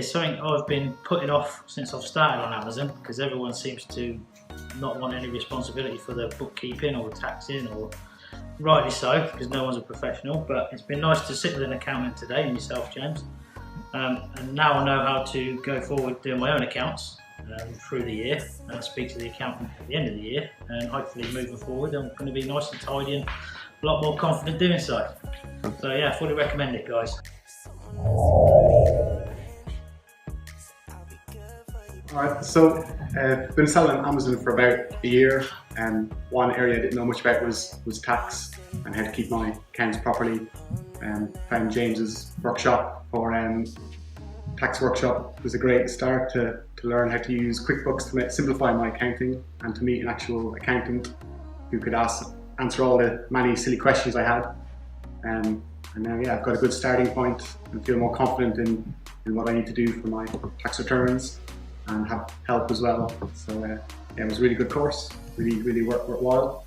it's something I've been putting off since I've started on Amazon, because everyone seems to not want any responsibility for the bookkeeping or taxing, or rightly so, because no one's a professional. But it's been nice to sit with an accountant today, and yourself, James, and now I know how to go forward doing my own accounts through the year, and speak to the accountant at the end of the year, and hopefully moving forward I'm going to be nice and tidy and a lot more confident doing so. So yeah, fully recommend it, guys. Alright, so I've been selling on Amazon for about a year, and one area I didn't know much about was tax and how to keep my accounts properly. Found James's workshop for tax workshop. It was a great start to learn how to use QuickBooks to simplify my accounting, and to meet an actual accountant who could answer all the many silly questions I had. And now, yeah, I've got a good starting point and feel more confident in what I need to do for my tax returns, and have help as well. So yeah, it was a really good course, really worthwhile.